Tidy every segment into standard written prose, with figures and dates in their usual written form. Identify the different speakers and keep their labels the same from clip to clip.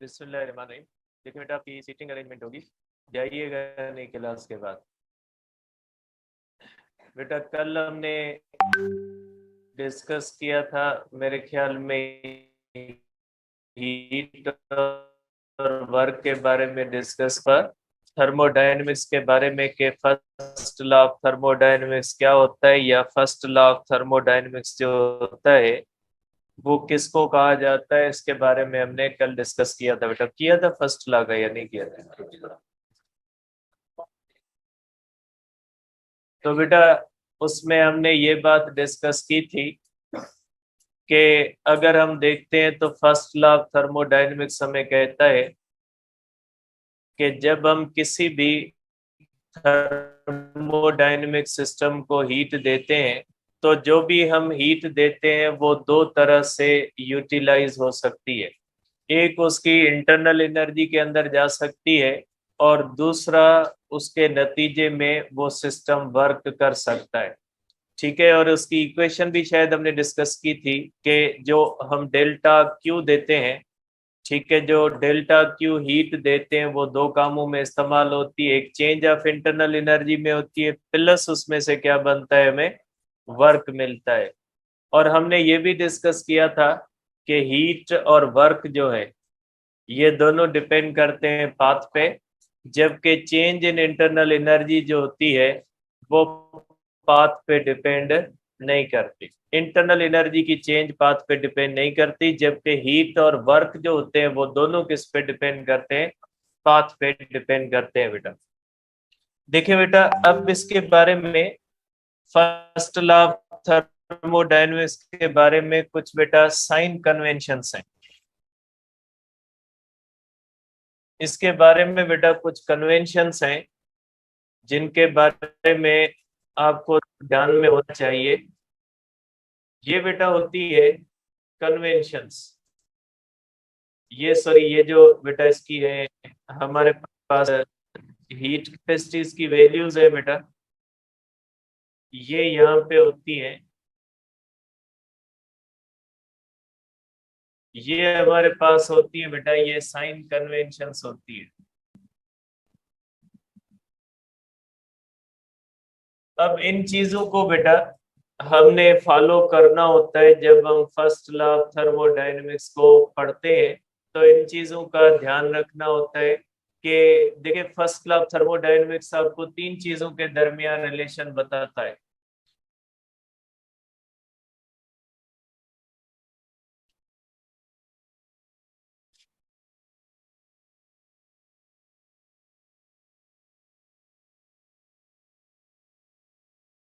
Speaker 1: बिस्मिल्लाहिर्रहमानिर्रहीम। देखिए बेटा, आपकी सीटिंग अरेंजमेंट होगी, जाइएगा नहीं क्लास के बाद। बेटा कल हमने डिस्कस किया था मेरे ख्याल में हीट और वर्क के बारे में डिस्कस पर थर्मोडायनेमिक्स के बारे में कि फर्स्ट लॉ ऑफ थर्मोडायनेमिक्स क्या होता है, या फर्स्ट लॉ ऑफ थर्मोडायनेमिक्स जो होता है वो किसको कहा जाता है, इसके बारे में हमने कल डिस्कस किया था। बेटा किया था फर्स्ट लॉ का या नहीं किया था? तो बेटा उसमें हमने ये बात डिस्कस की थी कि अगर हम देखते हैं तो फर्स्ट लॉ ऑफ थर्मोडायनेमिक्स हमें कहता है कि जब हम किसी भी थर्मोडायनेमिक सिस्टम को हीट देते हैं तो जो भी हम हीट देते हैं वो दो तरह से यूटिलाइज हो सकती है। एक उसकी इंटरनल एनर्जी के अंदर जा सकती है और दूसरा उसके नतीजे में वो सिस्टम वर्क कर सकता है। ठीक है, और उसकी इक्वेशन भी शायद हमने डिस्कस की थी कि जो हम डेल्टा क्यू देते हैं, ठीक है, जो डेल्टा क्यू हीट देते हैं वो दो कामों में इस्तेमाल होती है। एक चेंज ऑफ इंटरनल एनर्जी में होती है, प्लस उसमें से क्या बनता है, हमें वर्क मिलता है। और हमने ये भी डिस्कस किया था कि हीट और वर्क जो है ये दोनों डिपेंड करते हैं पाथ पे, जबकि चेंज इन इंटरनल एनर्जी जो होती है वो पाथ पे डिपेंड नहीं करती। इंटरनल एनर्जी की चेंज पाथ पे डिपेंड नहीं करती, जबकि हीट और वर्क जो होते हैं वो दोनों किस पे डिपेंड करते हैं, पाथ पे डिपेंड करते हैं। बेटा देखिए बेटा, अब इसके बारे में फर्स्ट लॉ ऑफ थर्मोडायनेमिक्स के बारे में कुछ बेटा साइन कन्वेंशंस हैं। इसके बारे में बेटा कुछ कन्वेंशंस हैं जिनके बारे में आपको ध्यान में होना चाहिए। ये बेटा होती है कन्वेंशंस। ये सॉरी, ये जो बेटा इसकी है हमारे पास हीट कैपेसिटीज की वैल्यूज है बेटा, ये यहाँ पे होती है। ये हमारे पास होती है बेटा, ये साइन कन्वेंशंस होती है। अब इन चीजों को बेटा हमने फॉलो करना होता है जब हम फर्स्ट लॉ ऑफ थर्मोडायनेमिक्स को पढ़ते हैं। तो इन चीजों का ध्यान रखना होता है कि देखिए, फर्स्ट लॉ ऑफ थर्मोडायनेमिक्स आपको तीन चीजों के दरमियान रिलेशन बताता है।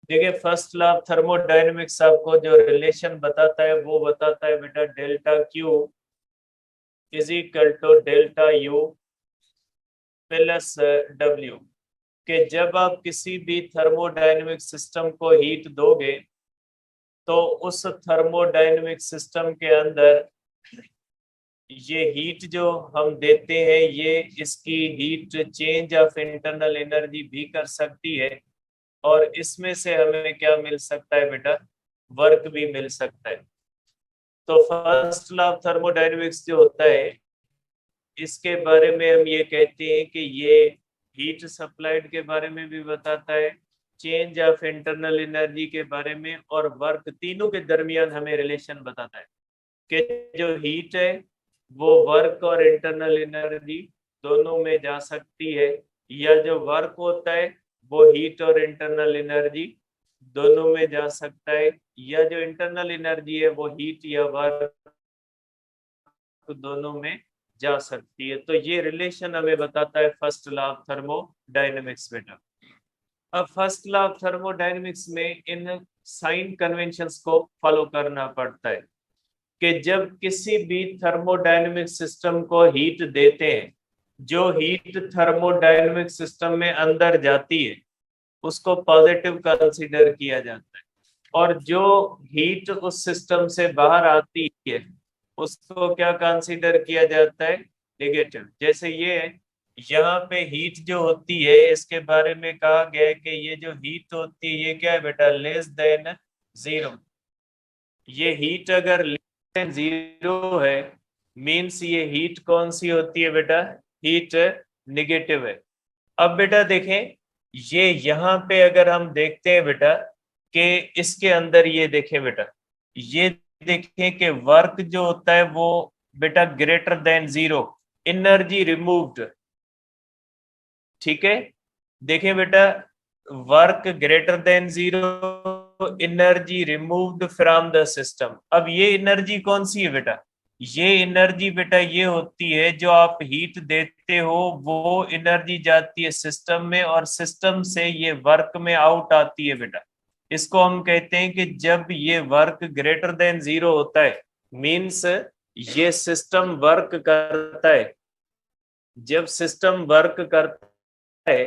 Speaker 1: देखिए, फर्स्ट लॉ ऑफ थर्मोडायनेमिक्स आपको जो रिलेशन बताता है वो बताता है बेटा delta Q is equal to delta U plus W. कि जब आप किसी भी थर्मोडायनेमिक सिस्टम को हीट दोगे तो उस थर्मोडायनेमिक सिस्टम के अंदर ये हीट जो हम देते हैं ये इसकी heat change of internal energy भी कर सकती है, और इसमें से हमें क्या मिल सकता है बेटा, वर्क भी मिल सकता है। तो फर्स्ट लॉ ऑफ थर्मोडायनेमिक्स जो होता है इसके बारे में हम ये कहते हैं कि ये हीट सप्लाइड के बारे में भी बताता है, चेंज ऑफ इंटरनल एनर्जी के बारे में और वर्क, तीनों के दरमियान हमें रिलेशन बताता है कि जो हीट है वो वर्क और इंटरनल एनर्जी दोनों में जा सकती है, या जो वर्क होता है वो हीट और इंटरनल एनर्जी दोनों में जा सकता है, या जो इंटरनल एनर्जी है वो हीट या वर्क दोनों में जा सकती है। तो ये रिलेशन हमें बताता है फर्स्ट लॉ ऑफ थर्मोडायनेमिक्स बेटा। अब फर्स्ट लॉ ऑफ थर्मोडायनेमिक्स में इन साइन कन्वेंशंस को फॉलो करना पड़ता है कि जब किसी भी थर्मोडायनेमिक सिस्टम को हीट देते हैं, जो हीट थर्मोडायनेमिक सिस्टम में अंदर जाती है उसको पॉजिटिव कंसीडर किया जाता है, और जो हीट उस सिस्टम से बाहर आती है उसको क्या कंसीडर किया जाता है, नेगेटिव। जैसे ये यहाँ पे हीट जो होती है इसके बारे में कहा गया है कि ये जो हीट होती है ये क्या है बेटा, लेस देन जीरो। ये हीट अगर लेस देन जीरो है मीन्स ये हीट कौन सी होती है बेटा, हीट निगेटिव है। अब बेटा देखें, ये यहाँ पे अगर हम देखते हैं बेटा कि इसके अंदर ये देखें बेटा, ये देखें कि वर्क जो होता है वो बेटा greater than zero, energy removed, ठीक है। देखें बेटा, work greater than zero, energy removed from the system. अब ये एनर्जी कौन सी है बेटा, ये एनर्जी बेटा ये होती है जो आप हीट देते हो, वो एनर्जी जाती है सिस्टम में और सिस्टम से ये वर्क में आउट आती है बेटा। इसको हम कहते हैं कि जब ये वर्क ग्रेटर देन जीरो होता है, मीन्स ये सिस्टम वर्क करता है। जब सिस्टम वर्क करता है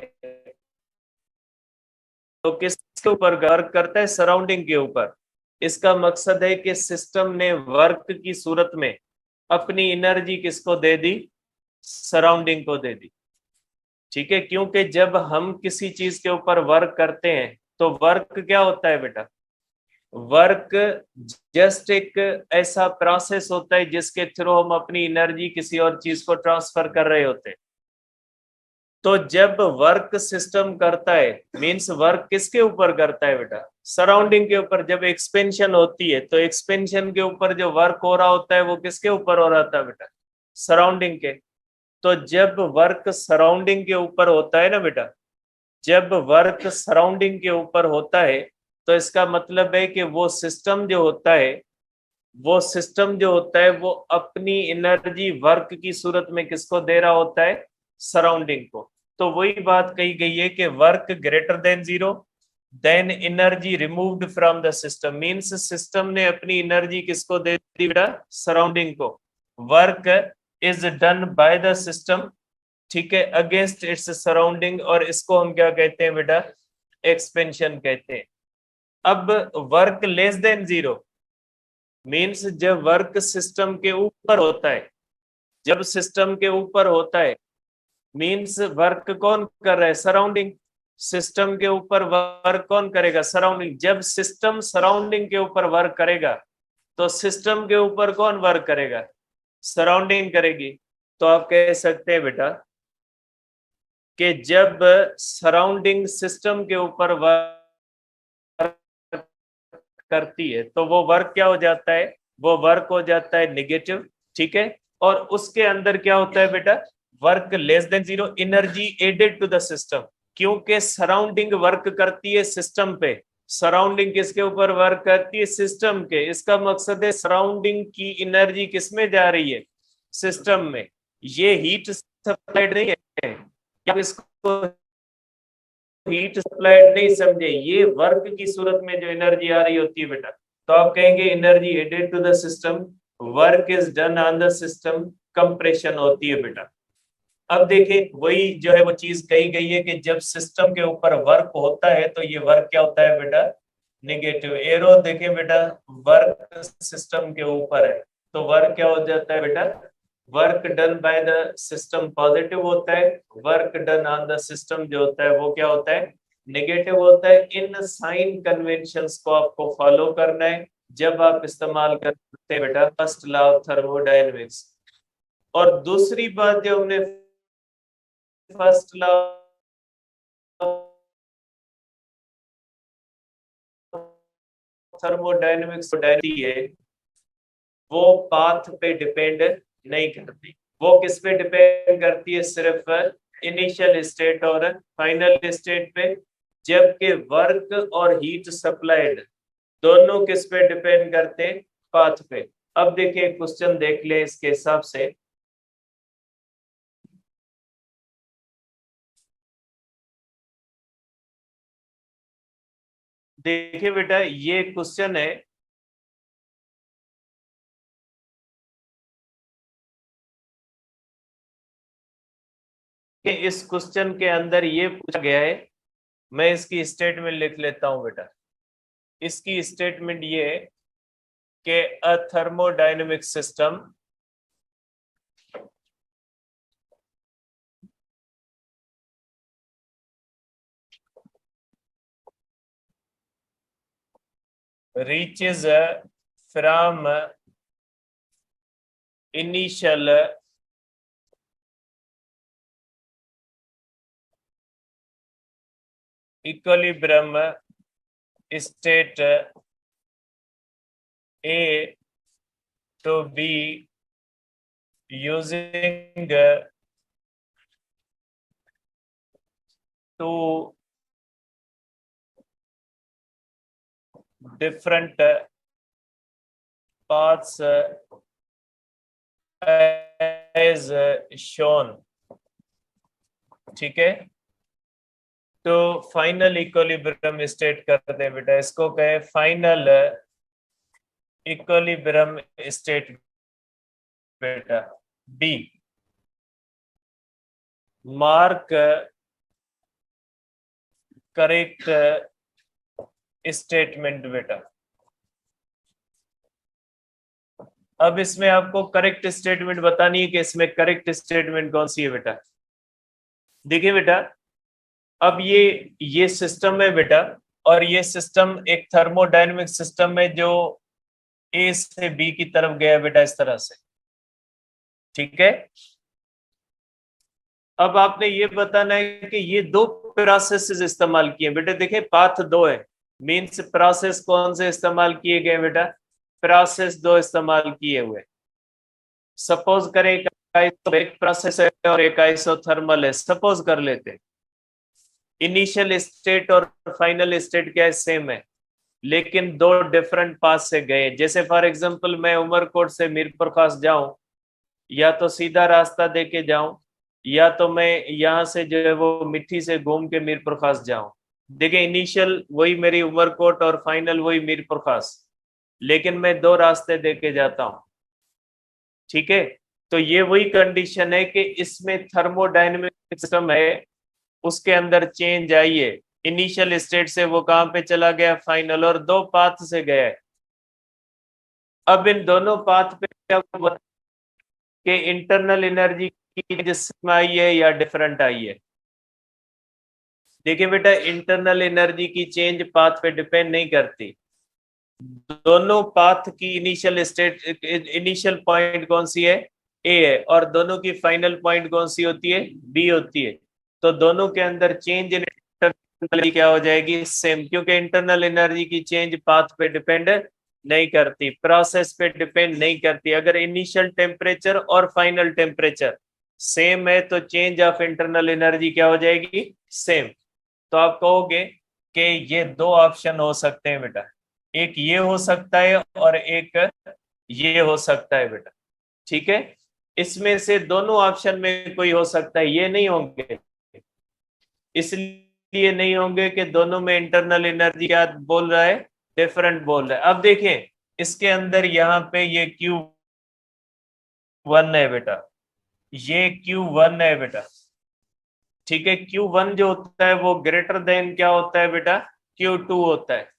Speaker 1: तो किसके ऊपर वर्क करता है, सराउंडिंग के ऊपर। इसका मकसद है कि सिस्टम ने वर्क की सूरत में अपनी एनर्जी किसको दे दी, सराउंडिंग को दे दी, ठीक है। क्योंकि जब हम किसी चीज के ऊपर वर्क करते हैं तो वर्क क्या होता है बेटा, वर्क जस्ट एक ऐसा प्रोसेस होता है जिसके थ्रू हम अपनी एनर्जी किसी और चीज को ट्रांसफर कर रहे होते हैं। तो जब वर्क सिस्टम करता है, मींस वर्क किसके ऊपर करता है बेटा, सराउंडिंग के ऊपर। जब एक्सपेंशन होती है तो एक्सपेंशन के ऊपर जो वर्क हो रहा होता है वो किसके ऊपर हो रहा था बेटा, सराउंडिंग के। तो जब वर्क सराउंडिंग के ऊपर होता है ना बेटा, जब वर्क सराउंडिंग के ऊपर होता है तो इसका मतलब है कि वो सिस्टम जो होता है, वो सिस्टम जो होता है वो अपनी एनर्जी वर्क की सूरत में किसको दे रहा होता है, सराउंडिंग को। तो वही बात कही गई है कि work greater than zero, then energy removed from the system, means system ने अपनी एनर्जी किसको दे दी बेटा, सराउंडिंग को। Work is done by the system, ठीक है, अगेंस्ट इट्स सराउंडिंग, और इसको हम क्या कहते हैं बेटा, एक्सपेंशन कहते हैं। अब work less than zero means जब वर्क सिस्टम के ऊपर होता है, जब सिस्टम के ऊपर होता है मीन्स वर्क कौन कर रहा है, सराउंडिंग। सिस्टम के ऊपर वर्क कौन करेगा, सराउंडिंग। जब सिस्टम सराउंडिंग के ऊपर वर्क करेगा तो सिस्टम के ऊपर कौन वर्क करेगा, सराउंडिंग करेगी। तो आप कह सकते हैं बेटा कि जब सराउंडिंग सिस्टम के ऊपर वर्क करती है तो वो वर्क क्या हो जाता है, वो वर्क हो जाता है निगेटिव, ठीक है। और उसके अंदर क्या होता है बेटा, work less than zero, energy added to the system. क्योंकि सराउंडिंग वर्क करती है सिस्टम पे, सराउंडिंग किसके ऊपर वर्क करती है, सिस्टम के। इसका मकसद है सराउंडिंग की एनर्जी किसमें जा रही है, सिस्टम में। ये हीट सप्लाइड नहीं है, आप इसको हीट सप्लाइड नहीं समझे, ये वर्क की सूरत में जो एनर्जी आ रही होती है बेटा। तो आप कहेंगे energy added to the system, work is done on the system, compression होती है बेटा। अब देखिए वही जो है वो चीज कही गई है कि जब सिस्टम के ऊपर वर्क होता है तो ये वर्क क्या होता है बेटा, निगेटिव। एरो देखें बेटा, वर्क सिस्टम के ऊपर है तो वर्क क्या हो जाता है बेटा, work done by the system positive होता है, work done on the system जो होता है वो क्या होता है, नेगेटिव होता है। इन साइन कन्वेंशंस को आपको फॉलो करना है जब आप इस्तेमाल करते हैं बेटा फर्स्ट लॉ ऑफ थर्मोडायनेमिक्स। और दूसरी बात जो हमने फर्स्ट लॉ थर्मोडायनेमिक्स है, वो पाथ पे डिपेंड नहीं करती। वो किस पे डिपेंड करती है, सिर्फ इनिशियल स्टेट और फाइनल स्टेट पे। जबकि वर्क और हीट सप्लाइड दोनों किस पे डिपेंड करते हैं, पाथ पे। अब देखिए क्वेश्चन देख ले इसके हिसाब से। देखिए बेटा ये क्वेश्चन है कि इस क्वेश्चन के अंदर ये पूछा गया है, मैं इसकी स्टेटमेंट लिख लेता हूं बेटा। इसकी स्टेटमेंट ये है कि a thermodynamic system reaches from initial equilibrium state A to B using two different paths as shown. ठीक है, तो फाइनल इक्विलिब्रियम स्टेट करते हैं बेटा, इसको कहे फाइनल इक्विलिब्रियम स्टेट बेटा बी। मार्क करेक्ट स्टेटमेंट बेटा। अब इसमें आपको करेक्ट स्टेटमेंट बतानी है कि इसमें करेक्ट स्टेटमेंट कौन सी है बेटा। देखिए बेटा, अब ये सिस्टम है बेटा, और ये सिस्टम एक थर्मोडायनेमिक सिस्टम है जो ए से बी की तरफ गया बेटा, इस तरह से। ठीक है, अब आपने ये बताना है कि ये दो प्रोसेसेस इस्तेमाल किए बेटे। देखिए पाथ दो है, मीन्स प्रोसेस कौन से इस्तेमाल किए गए बेटा, प्रोसेस दो इस्तेमाल किए हुए। सपोज करें एक प्रोसेस है और एक आइसोथर्मल है, सपोज कर लेते हैं। इनिशियल स्टेट और फाइनल स्टेट क्या है, सेम है, लेकिन दो डिफरेंट पाथ से गए। जैसे फॉर एग्जांपल मैं उमरकोट से मीरपुर खास जाऊं, या तो सीधा रास्ता देके जाऊं, या तो मैं यहां से जो है वो मिट्टी से घूम के मीरपुर खास जाऊं। देखिए इनिशियल वही मेरी उमरकोट और फाइनल वही मीरपुर खास, लेकिन मैं दो रास्ते देके जाता हूं। ठीक है, तो ये वही कंडीशन है कि इसमें थर्मोडायनेमिक सिस्टम है, उसके अंदर चेंज आई है। इनिशियल स्टेट से वो कहां पे चला गया, फाइनल, और दो पाथ से गया है। अब इन दोनों पाथ पे कि इंटरनल एनर्जी की जिसमें आई है या डिफरेंट आई है। देखिए बेटा, इंटरनल एनर्जी की चेंज पाथ पे डिपेंड नहीं करती। दोनों पाथ की इनिशियल स्टेट, इनिशियल पॉइंट कौन सी है, ए है, और दोनों की फाइनल पॉइंट कौन सी होती है, बी होती है। तो दोनों के अंदर चेंज इन इंटरनल क्या हो जाएगी, सेम, क्योंकि इंटरनल एनर्जी की चेंज पाथ पे डिपेंड नहीं करती, प्रोसेस पे डिपेंड नहीं करती। अगर इनिशियल टेम्परेचर और फाइनल टेम्परेचर सेम है तो चेंज ऑफ इंटरनल एनर्जी क्या हो जाएगी, सेम। तो आप कहोगे कि ये दो ऑप्शन हो सकते हैं बेटा, एक ये हो सकता है और एक ये हो सकता है बेटा। ठीक है, इसमें से दोनों ऑप्शन में कोई हो सकता है, ये नहीं होंगे। इसलिए नहीं होंगे कि दोनों में इंटरनल एनर्जी क्या बोल रहा है, डिफरेंट बोल रहा है। अब देखें इसके अंदर यहाँ पे ये Q1 है बेटा, ये Q1 है बेटा। ठीक है, Q1 जो होता है वो ग्रेटर देन क्या होता है बेटा, Q2 होता है।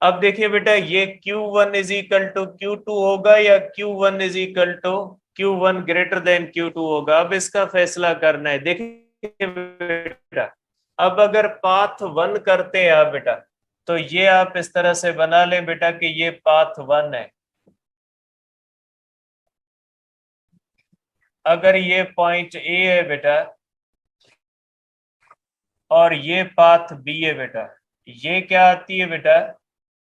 Speaker 1: अब देखिए बेटा, ये Q1 is equal to Q2 होगा या Q1 is equal to Q1 greater than Q2 होगा। अब इसका फैसला करना है। देखिए बेटा, अब अगर पाथ 1 करते हैं आप बेटा, तो ये आप इस तरह से बना लें बेटा कि ये पाथ 1 है। अगर ये पॉइंट ए है बेटा और ये पाथ बी है बेटा, ये क्या आती है बेटा,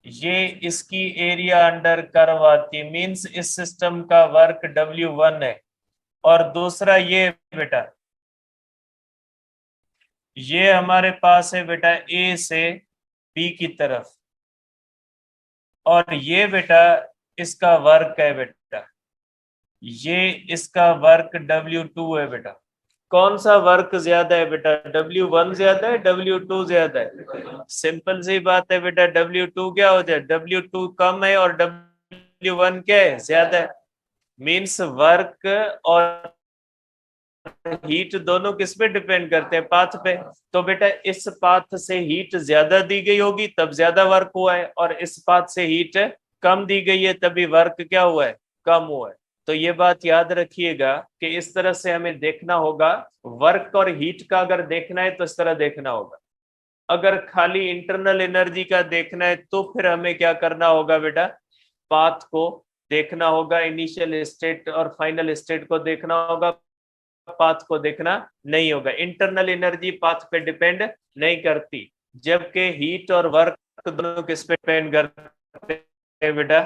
Speaker 1: ये इसकी एरिया अंडर कर्व आती है, मींस इस सिस्टम का वर्क W1 है। और दूसरा ये बेटा, ये हमारे पास है बेटा ए से बी की तरफ, और ये बेटा इसका वर्क है बेटा, ये इसका वर्क W2 है बेटा। कौन सा वर्क ज्यादा है बेटा, W1 ज्यादा है, W2 ज्यादा है? सिंपल सी बात है बेटा, W2 क्या हो जाए, W2 कम है और W1 क्या है, ज्यादा है। मीन्स वर्क और हीट दोनों किस पे डिपेंड करते हैं, पाथ पे। तो बेटा इस पाथ से हीट ज्यादा दी गई होगी तब ज्यादा वर्क हुआ है, और इस पाथ से हीट कम दी गई है तभी वर्क क्या हुआ है, कम हुआ है। तो ये बात याद रखिएगा कि इस तरह से हमें देखना होगा। वर्क और हीट का अगर देखना है तो इस तरह देखना होगा। अगर खाली इंटरनल एनर्जी का देखना है तो फिर हमें क्या करना होगा बेटा, पाथ को देखना होगा, इनिशियल स्टेट और फाइनल स्टेट को देखना होगा, पाथ को देखना नहीं होगा। इंटरनल एनर्जी पाथ पे डिपेंड नहीं करती, जबकि हीट और वर्क दोनों किस पे डिपेंड करते हैं बेटा?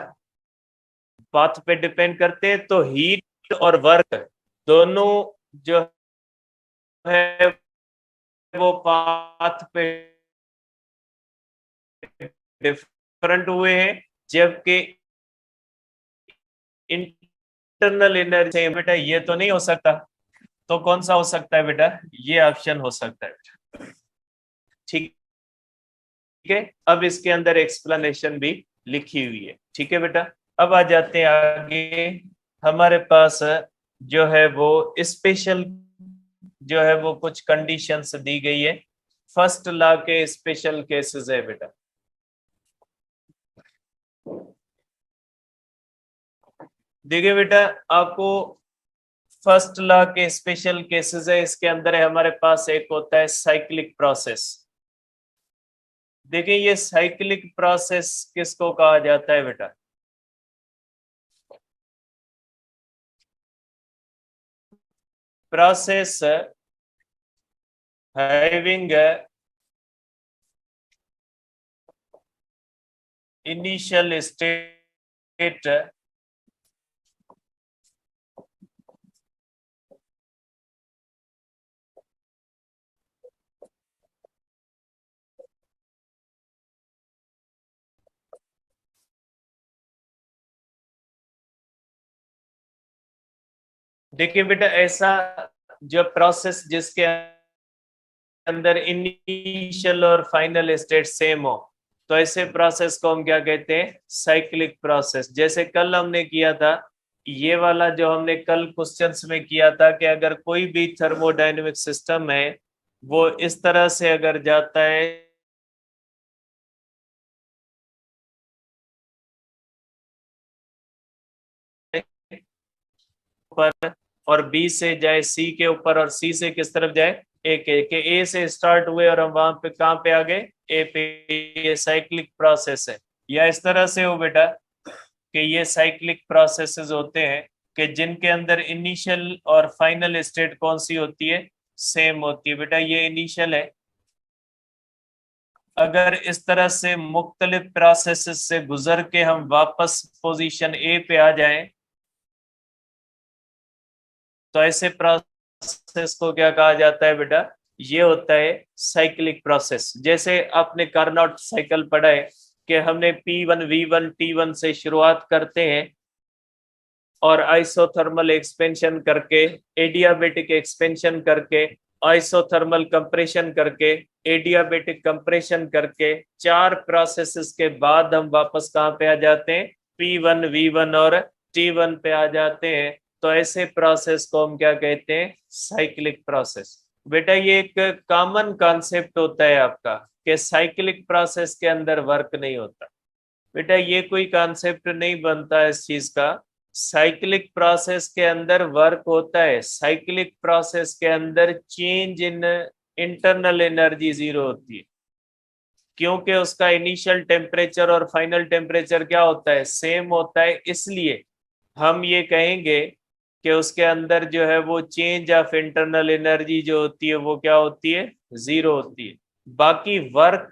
Speaker 1: पाथ पे डिपेंड करते हैं। तो हीट और वर्क दोनों जो है वो पाथ पे डिफरेंट हुए हैं, जबकि इंटरनल एनर्जी बेटा ये तो नहीं हो सकता। तो कौन सा हो सकता है बेटा? ये ऑप्शन हो सकता है। ठीक है, अब इसके अंदर एक्सप्लेनेशन भी लिखी हुई है। ठीक है बेटा, अब आ जाते हैं आगे। हमारे पास जो है वो स्पेशल जो है वो कुछ कंडीशंस दी गई है। फर्स्ट लॉ के स्पेशल केसेस है बेटा। देखिए बेटा, आपको फर्स्ट लॉ के स्पेशल केसेस है, इसके अंदर है हमारे पास एक होता है साइक्लिक प्रोसेस। देखिए ये साइक्लिक प्रोसेस किसको कहा जाता है बेटा? प्रोसेस हैविंग इनिशियल स्टेट देखिए बेटा, ऐसा जो प्रोसेस जिसके अंदर इनिशियल और फाइनल स्टेट सेम हो, तो ऐसे प्रोसेस को हम क्या कहते हैं? Cyclic process. जैसे कल हमने किया था, ये वाला जो हमने कल क्वेश्चंस में किया था कि अगर कोई भी थर्मोडायनेमिक सिस्टम है वो इस तरह से अगर जाता है ऊपर और बी से जाए सी के ऊपर और सी से किस तरफ जाए? ए से स्टार्ट हुए और हम वहां पे कहां पे आ गए? ए पे। ये साइक्लिक प्रोसेस है। या इस तरह से हो बेटा कि ये साइक्लिक प्रोसेसेस होते हैं कि जिनके अंदर इनिशियल और फाइनल स्टेट कौन सी होती है? सेम होती है। बेटा ये इनिशियल है। अगर इस तरह से मुख्तलिफ प्रोसेसेस से गुजर के हम वापस पोजीशन ए पे आ जाएं, तो ऐसे प्रोसेस को क्या कहा जाता है बेटा? ये होता है साइक्लिक प्रोसेस। जैसे आपने कार्नोट साइकिल पढ़ा है कि हमने P1 V1 T1 से शुरुआत करते हैं और आइसोथर्मल एक्सपेंशन करके, एडियाबेटिक एक्सपेंशन करके, आइसोथर्मल कंप्रेशन करके, एडियाबेटिक कंप्रेशन करके, 4 प्रोसेसेस के बाद हम वापस कहां पे आ जाते हैं? P1 V1 और T1 पे आ जाते हैं। तो ऐसे प्रोसेस को हम क्या कहते हैं? Cyclic process. बेटा ये एक कॉमन कॉन्सेप्ट होता है आपका कि साइक्लिक प्रोसेस के अंदर वर्क नहीं होता। बेटा ये कोई कॉन्सेप्ट नहीं बनता इस चीज का। साइक्लिक प्रोसेस के अंदर वर्क होता है। साइक्लिक प्रोसेस के अंदर change in internal energy zero होती है, क्योंकि उसका इनिशियल टेम्परेचर और फाइनल टेम्परेचर क्या होता है? सेम होता है। इसलिए हम ये कहेंगे कि उसके अंदर जो है वो चेंज ऑफ इंटरनल एनर्जी जो होती है वो क्या होती है? जीरो होती है। बाकी वर्क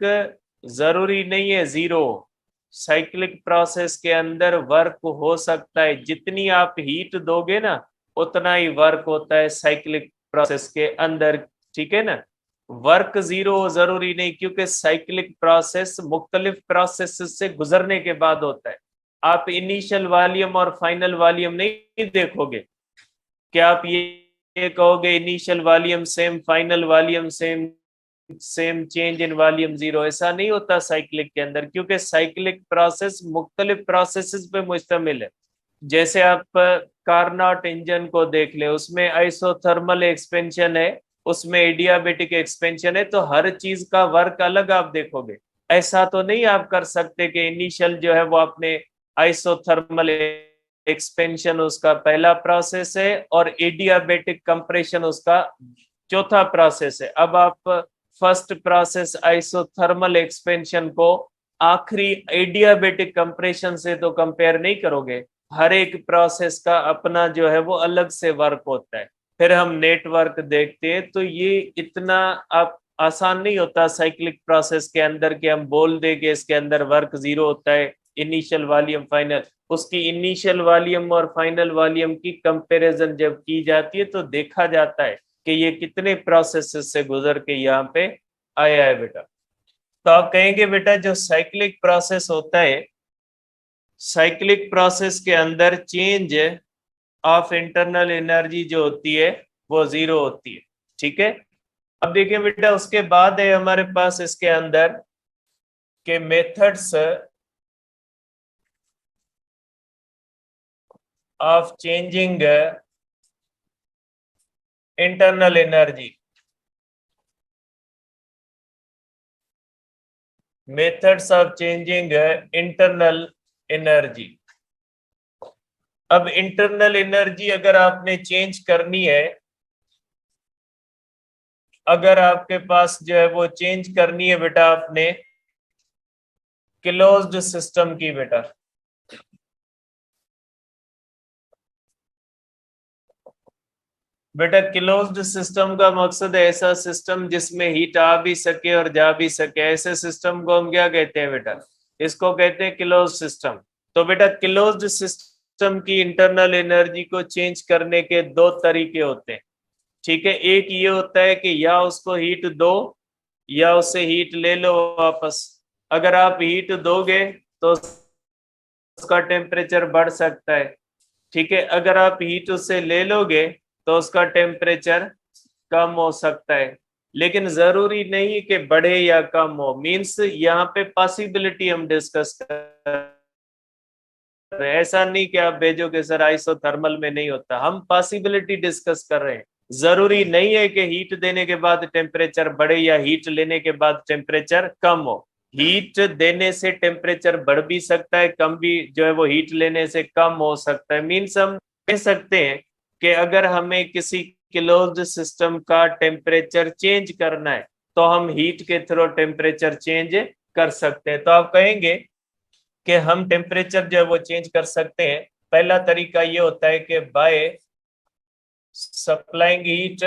Speaker 1: जरूरी नहीं है जीरो। साइक्लिक प्रोसेस के अंदर वर्क हो सकता है, जितनी आप हीट दोगे ना उतना ही वर्क होता है साइक्लिक प्रोसेस के अंदर। ठीक है ना? वर्क जीरो जरूरी नहीं, क्योंकि साइक्लिक प्रोसेस मुख्तलिफ प्रोसेस से गुजरने के बाद होता है। आप इनिशियल वॉल्यूम और फाइनल वॉल्यूम नहीं देखोगे। क्या आप ये कहोगे initial volume same, final volume same, same change in volume zero? ऐसा नहीं होता साइक्लिक के अंदर, क्योंकि साइक्लिक प्रोसेस मुख्तलिफ प्रोसेसेस पे मुश्तमिल है। जैसे आप कार्नोट इंजन को देख ले, उसमें आइसोथर्मल एक्सपेंशन है, उसमें एडियाबेटिक एक्सपेंशन है, तो हर चीज का वर्क अलग आप देखोगे। ऐसा तो नहीं आप कर सकते कि इनिशियल जो है वो आपने आइसोथर्मल एक्सपेंशन उसका पहला प्रोसेस है और एडियाबेटिक कंप्रेशन उसका चौथा प्रोसेस है। अब आप फर्स्ट प्रोसेस आइसोथर्मल एक्सपेंशन को आखिरी एडियाबेटिक कंप्रेशन से तो कंपेयर नहीं करोगे। हर एक प्रोसेस का अपना जो है वो अलग से वर्क होता है। फिर हम नेटवर्क देखते हैं, तो ये इतना आप आसान नहीं होता साइक्लिक प्रोसेस के अंदर कि हम बोल दे कि इसके अंदर वर्क जीरो होता है, इनिशियल वॉल्यूम फाइनल। उसकी इनिशियल वॉल्यूम और फाइनल वॉल्यूम की कंपैरिजन जब की जाती है तो देखा जाता है कि ये कितने प्रोसेस से गुजर के यहाँ पे आया है बेटा। तो आप कहेंगे बेटा जो साइक्लिक प्रोसेस होता है, साइक्लिक प्रोसेस के अंदर चेंज ऑफ इंटरनल एनर्जी जो होती है वो जीरो होती है। ठीक है, अब देखिए बेटा उसके बाद है हमारे पास इसके अंदर के methods of changing internal energy, methods of changing internal energy. अब इंटरनल एनर्जी अगर आपने चेंज करनी है, अगर आपके पास जो है वो चेंज करनी है बेटा आपने क्लोज्ड सिस्टम की बेटा, बेटा क्लोज्ड सिस्टम का मकसद है ऐसा सिस्टम जिसमें हीट आ भी सके और जा भी सके, ऐसे सिस्टम को हम क्या कहते हैं बेटा, इसको कहते हैं क्लोज सिस्टम। तो बेटा क्लोज्ड सिस्टम की इंटरनल एनर्जी को चेंज करने के दो तरीके होते हैं। ठीक है, एक ये होता है कि या उसको हीट दो या उससे हीट ले लो वापस। अगर आप हीट दोगे तो उसका टेम्परेचर बढ़ सकता है। ठीक है, अगर आप हीट उससे ले लोगे तो उसका टेम्परेचर कम हो सकता है। लेकिन जरूरी नहीं कि बढ़े या कम हो, मींस यहाँ पे पॉसिबिलिटी हम डिस्कस कर रहे हैं। ऐसा नहीं कि आप भेजोगे सर आइसोथर्मल में नहीं होता, हम पॉसिबिलिटी डिस्कस कर रहे हैं। जरूरी नहीं है कि हीट देने के बाद टेम्परेचर बढ़े या हीट लेने के बाद टेम्परेचर कम हो। हीट देने से टेम्परेचर बढ़ भी सकता है, कम भी जो है वो हीट लेने से कम हो सकता है। मीन्स हम कह सकते हैं कि अगर हमें किसी क्लोज्ड सिस्टम का टेम्परेचर चेंज करना है तो हम हीट के थ्रू टेम्परेचर चेंज कर सकते हैं। तो आप कहेंगे कि हम टेम्परेचर जो है वो चेंज कर सकते हैं। पहला तरीका ये होता है कि by supplying heat,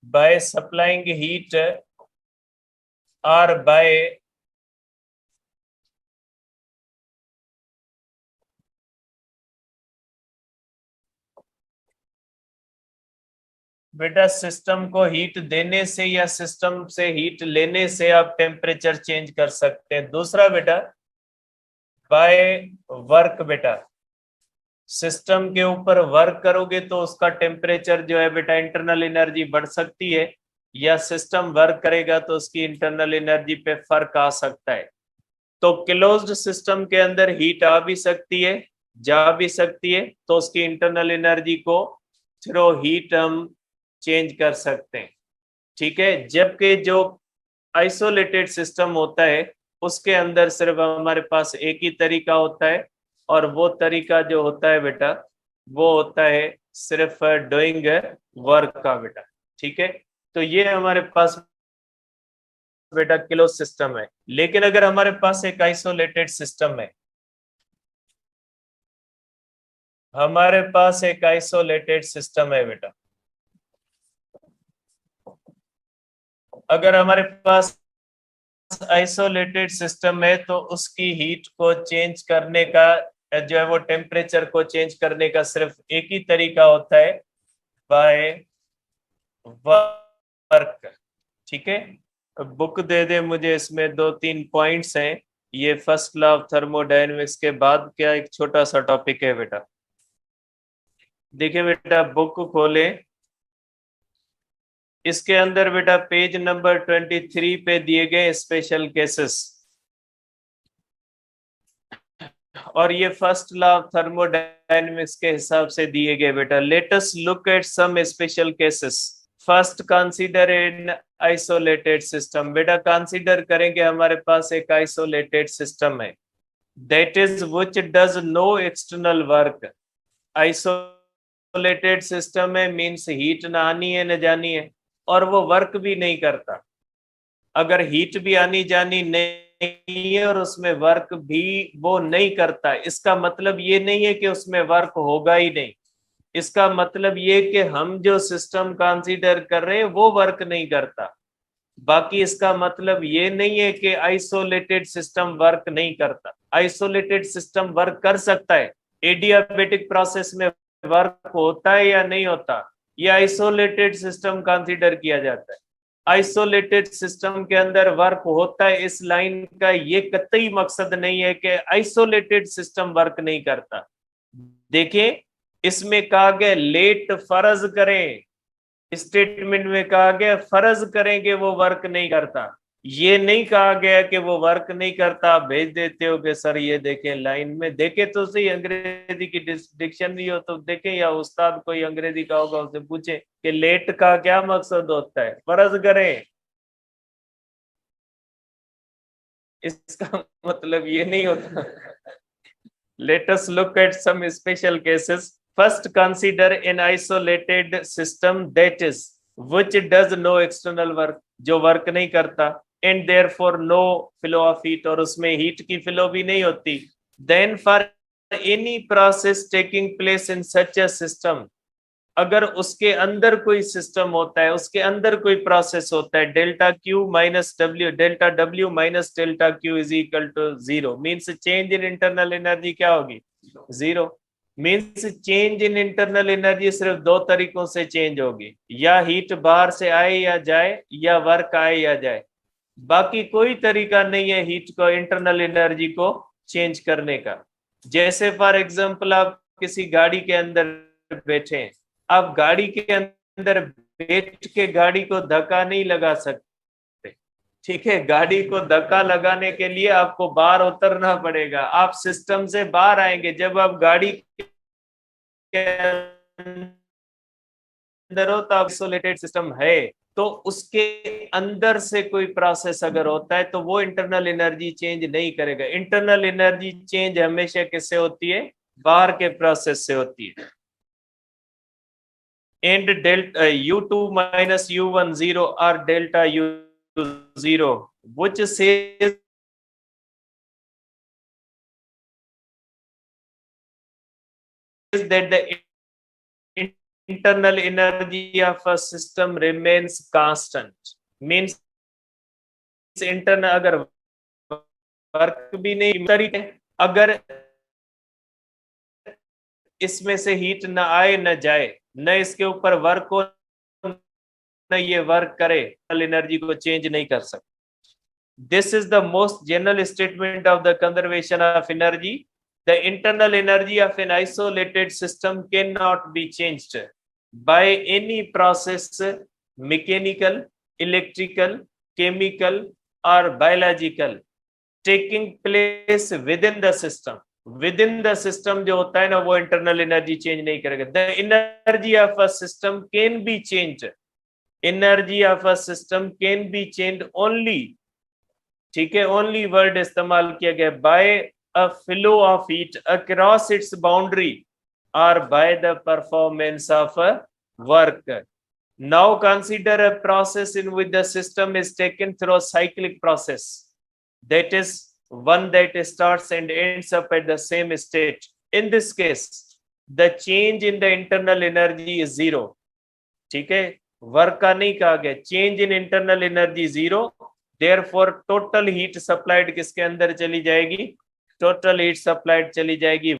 Speaker 1: by supplying heat और बाय बेटा सिस्टम को हीट देने से या सिस्टम से हीट लेने से आप टेम्परेचर चेंज कर सकते हैं। दूसरा बेटा बाय वर्क, बेटा सिस्टम के ऊपर वर्क करोगे तो उसका टेम्परेचर जो है बेटा इंटरनल एनर्जी बढ़ सकती है, या सिस्टम वर्क करेगा तो उसकी इंटरनल एनर्जी पे फर्क आ सकता है। तो क्लोज्ड सिस्टम के अंदर हीट आ भी सकती है, जा भी सकती है, तो उसकी इंटरनल एनर्जी को थ्रू हीट हम चेंज कर सकते हैं। ठीक है, जबकि जो आइसोलेटेड सिस्टम होता है उसके अंदर सिर्फ हमारे पास एक ही तरीका होता है, और वो तरीका जो होता है बेटा वो होता है सिर्फ डूइंग वर्क का बेटा। ठीक है, तो ये हमारे पास बेटा क्लोज सिस्टम है। लेकिन अगर हमारे पास एक आइसोलेटेड सिस्टम है, हमारे पास एक आइसोलेटेड सिस्टम है बेटा, अगर हमारे पास आइसोलेटेड सिस्टम है तो उसकी हीट को चेंज करने का जो है वो टेम्परेचर को चेंज करने का सिर्फ एक ही तरीका होता है, बाय वर्क। ठीक है, बुक दे दे मुझे, इसमें दो तीन पॉइंट्स हैं। ये फर्स्ट लॉ ऑफ थर्मोडायनेमिक्स के बाद क्या एक छोटा सा टॉपिक है बेटा। देखिए बेटा बुक खोले, इसके अंदर बेटा पेज नंबर 23 पे दिए गए स्पेशल केसेस, और ये फर्स्ट लॉ ऑफ थर्मोडायनेमिक्स के हिसाब से दिए गए बेटा। Let us look at some special cases. First consider an isolated system, बेटा कंसीडर करेंगे हमारे पास एक आइसोलेटेड सिस्टम है, that is which does no external work. Isolated system में मींस हीट ना आनी है न जानी है, और वो वर्क भी नहीं करता। अगर हीट भी आनी जानी नहीं नहीं है और उसमें वर्क भी वो नहीं करता, इसका मतलब ये नहीं है कि उसमें वर्क होगा ही नहीं। इसका मतलब ये कि हम जो सिस्टम कंसीडर कर रहे हैं वो वर्क नहीं करता। बाकी इसका मतलब ये नहीं है कि आइसोलेटेड सिस्टम वर्क नहीं करता। आइसोलेटेड सिस्टम वर्क कर सकता है। एडियाबेटिक प्रोसेस में वर्क होता है या नहीं होता, ये आइसोलेटेड सिस्टम कंसीडर किया जाता है। आइसोलेटेड सिस्टम के अंदर वर्क होता है, इस लाइन का ये कतई मकसद नहीं है कि आइसोलेटेड सिस्टम वर्क नहीं करता। देखिए, इसमें कहा गया लेट फर्ज करें, स्टेटमेंट में कहा गया फर्ज करेंगे वो वर्क नहीं करता। ये नहीं कहा गया कि वो वर्क नहीं करता। आप भेज देते हो कि सर ये देखें लाइन में, देखे तो सही अंग्रेजी की डिक्शनरी हो तो देखें, या उस्ताद कोई अंग्रेजी का होगा उससे पूछे कि लेट का क्या मकसद होता है, फर्ज करें। इसका मतलब ये नहीं होता। Let us look at some special cases. First, consider an isolated system that is which does no external work, जो वर्क नहीं करता, and therefore no flow of heat, और उसमें हीट की फ्लो भी नहीं होती। Then for any process taking place in such a system, अगर उसके अंदर कोई सिस्टम होता है, उसके अंदर कोई प्रोसेस होता है, delta Q minus W, delta W minus delta Q is equal to zero, means change in internal energy क्या होगी, zero. Means change in internal energy सिर्फ दो तरीकों से चेंज होगी, या हीट बाहर से आए या जाए, या वर्क आए या जाए। बाकी कोई तरीका नहीं है हीट को, इंटरनल एनर्जी को चेंज करने का। जैसे फॉर एग्जांपल आप किसी गाड़ी के अंदर बैठे हैं, आप गाड़ी के अंदर बैठ के गाड़ी को धक्का नहीं लगा सकते, ठीक है। गाड़ी को धक्का लगाने के लिए आपको बाहर उतरना पड़ेगा, आप सिस्टम से बाहर आएंगे। जब आप गाड़ी के अंदर हो तो आइसोलेटेड सिस्टम है, तो उसके अंदर से कोई प्रोसेस अगर होता है तो वो इंटरनल एनर्जी चेंज नहीं करेगा। इंटरनल एनर्जी चेंज हमेशा किससे होती है, बाहर के प्रोसेस से होती है। and delta u2 minus u1 0 or delta u 0, which says that the internal energy of a system remains constant, means internal अगर वर्क भी नहीं तरीके, अगर इसमें से हीट न आए न जाए, न इसके ऊपर वर्क हो न ये वर्क करे, एनर्जी को चेंज नहीं कर सकते। This is the most general statement of the conservation of energy. The internal energy of an isolated system cannot be changed by any process, mechanical, electrical, chemical or biological, taking place within the system. Within the system जो होता है ना, वो internal energy change नहीं करेगा। The energy of a system can be changed. Energy of a system can be changed only, ठीक है, only word इस्तेमाल किया गया, by a flow of heat across its boundary or by the performance of a work. Now consider a process in which the system is taken through a cyclic process, that is one that starts and ends up at the same state. In this case, the change in the internal energy is zero, ठीक है, work का नहीं कहा गया, change in internal energy zero. Therefore total heat supplied किसके अंदर चली जाएगी, टोटल हीट सप्लाइड चली जाएगी